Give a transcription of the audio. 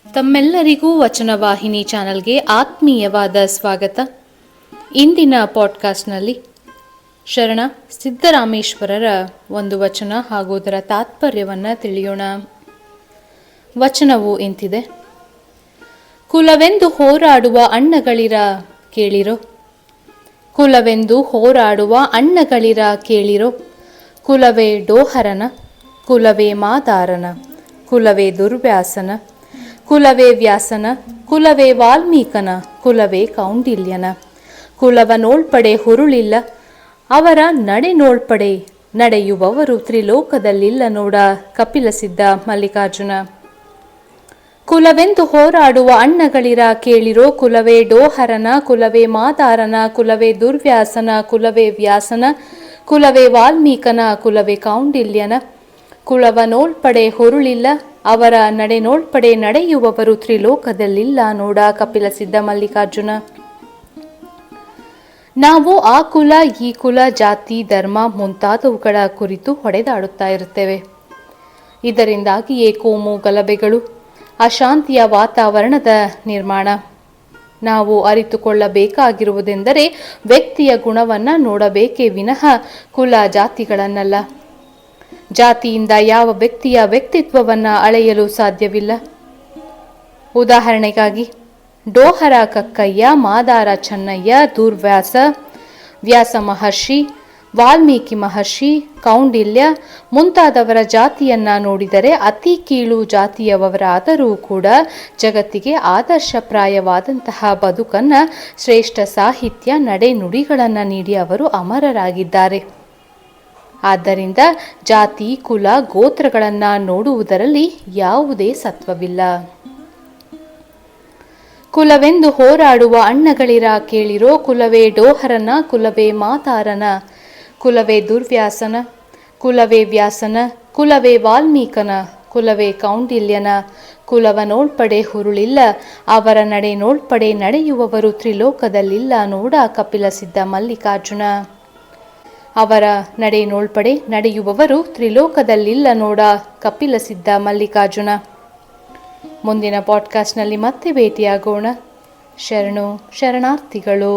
ತಮ್ಮೆಲ್ಲರಿಗೂ ವಚನವಾಹಿನಿ ಚಾನಲ್ಗೆ ಆತ್ಮೀಯವಾದ ಸ್ವಾಗತ. ಇಂದಿನ ಪಾಡ್ಕಾಸ್ಟ್ನಲ್ಲಿ ಶರಣ ಸಿದ್ದರಾಮೇಶ್ವರರ ಒಂದು ವಚನ ಹಾಗೂ ಅದರ ತಾತ್ಪರ್ಯವನ್ನು ತಿಳಿಯೋಣ. ವಚನವು ಇಂತಿದೆ: ಕುಲವೆಂದು ಹೋರಾಡುವ ಅಣ್ಣಗಳಿರ ಕೇಳಿರೋ, ಕುಲವೆಂದು ಹೋರಾಡುವ ಅಣ್ಣಗಳಿರ ಕೇಳಿರೋ, ಕುಲವೇ ಡೋಹರನ, ಕುಲವೇ ಮಾದಾರನ, ಕುಲವೇ ದುರ್ವ್ಯಾಸನ, ಕುಲವೇ ವ್ಯಾಸನ, ಕುಲವೇ ವಾಲ್ಮೀಕನ, ಕುಲವೇ ಕೌಂಡಿಲ್ಯನ. ಕುಲವ ನೋಳ್ಪಡೆ ಹುರುಳಿಲ್ಲ, ಅವರ ನಡೆ ನೋಳ್ಪಡೆ ನಡೆಯುವವರು ತ್ರಿಲೋಕದಲ್ಲಿಲ್ಲ ನೋಡ ಕಪಿಲಸಿದ್ಧ ಮಲ್ಲಿಕಾರ್ಜುನ. ಕುಲವೆಂದು ಹೋರಾಡುವ ಅಣ್ಣಗಳಿರ ಕೇಳಿರೋ, ಕುಲವೇ ಡೋಹರನ, ಕುಲವೇ ಮಾದಾರನ, ಕುಲವೇ ದುರ್ವ್ಯಾಸನ, ಕುಲವೇ ವ್ಯಾಸನ, ಕುಲವೇ ವಾಲ್ಮೀಕನ, ಕುಲವೇ ಕೌಂಡಿಲ್ಯನ. ಕುಲವ ನೋಳ್ಪಡೆ ಹುರುಳಿಲ್ಲ, ಅವರ ನಡೆ ನೋಳ್ಪಡೆ ನಡೆಯುವವರು ತ್ರಿಲೋಕದಲ್ಲಿಲ್ಲ ನೋಡ ಕಪಿಲಸಿದ್ಧ ಮಲ್ಲಿಕಾರ್ಜುನ. ನಾವು ಆ ಕುಲ ಈ ಕುಲ, ಜಾತಿ ಧರ್ಮ ಮುಂತಾದವುಗಳ ಕುರಿತು ಹೊಡೆದಾಡುತ್ತಾ ಇರುತ್ತೇವೆ. ಇದರಿಂದಾಗಿಯೇ ಕೋಮು ಗಲಭೆಗಳು, ಅಶಾಂತಿಯ ವಾತಾವರಣದ ನಿರ್ಮಾಣ. ನಾವು ಅರಿತುಕೊಳ್ಳಬೇಕಾಗಿರುವುದೆಂದರೆ ವ್ಯಕ್ತಿಯ ಗುಣವನ್ನು ನೋಡಬೇಕೇ ವಿನಃ ಕುಲ ಜಾತಿಗಳನ್ನಲ್ಲ. ಜಾತಿಯಿಂದ ಯಾವ ವ್ಯಕ್ತಿಯ ವ್ಯಕ್ತಿತ್ವವನ್ನು ಅಳೆಯಲು ಸಾಧ್ಯವಿಲ್ಲ. ಉದಾಹರಣೆಗಾಗಿ ಡೋಹರ ಕಕ್ಕಯ್ಯ, ಮಾದಾರ ಚೆನ್ನಯ್ಯ, ದುರ್ವ್ಯಾಸ, ವ್ಯಾಸ ಮಹರ್ಷಿ, ವಾಲ್ಮೀಕಿ ಮಹರ್ಷಿ, ಕೌಂಡಿಲ್ಯ ಮುಂತಾದವರ ಜಾತಿಯನ್ನ ನೋಡಿದರೆ ಅತಿ ಕೀಳು ಜಾತಿಯವರಾದರೂ ಕೂಡ ಜಗತ್ತಿಗೆ ಆದರ್ಶಪ್ರಾಯವಾದಂತಹ ಬದುಕನ್ನು, ಶ್ರೇಷ್ಠ ಸಾಹಿತ್ಯ ನಡೆ ನುಡಿಗಳನ್ನು ನೀಡಿ ಅವರು ಅಮರರಾಗಿದ್ದಾರೆ. ಆದ್ದರಿಂದ ಜಾತಿ ಕುಲ ಗೋತ್ರಗಳನ್ನು ನೋಡುವುದರಲ್ಲಿ ಯಾವುದೇ ಸತ್ವವಿಲ್ಲ. ಕುಲವೆಂದು ಹೋರಾಡುವ ಅಣ್ಣಗಳಿರ ಕೇಳಿರೋ, ಕುಲವೇ ಡೋಹರನ, ಕುಲವೇ ಮಾತಾರನ, ಕುಲವೇ ದುರ್ವ್ಯಾಸನ, ಕುಲವೇ ವ್ಯಾಸನ, ಕುಲವೇ ವಾಲ್ಮೀಕನ, ಕುಲವೇ ಕೌಂಡಿಲ್ಯನ. ಕುಲವ ನೋಳ್ಪಡೆ ಹುರುಳಿಲ್ಲ, ಅವರ ನಡೆ ನೋಳ್ಪಡೆ ನಡೆಯುವವರು ತ್ರಿಲೋಕದಲ್ಲಿಲ್ಲ ನೋಡ ಕಪಿಲಸಿದ್ಧ ಮಲ್ಲಿಕಾರ್ಜುನ. ಅವರ ನಡೆ ನೋಳ್ಪಡೆ ನಡೆಯುವವರು ತ್ರಿಲೋಕದಲ್ಲಿಲ್ಲ ನೋಡ ಕಪಿಲಸಿದ್ಧ ಮಲ್ಲಿಕಾರ್ಜುನ. ಮುಂದಿನ ಪಾಡ್ಕಾಸ್ಟ್ನಲ್ಲಿ ಮತ್ತೆ ಭೇಟಿಯಾಗೋಣ. ಶರಣು ಶರಣಾರ್ಥಿಗಳು.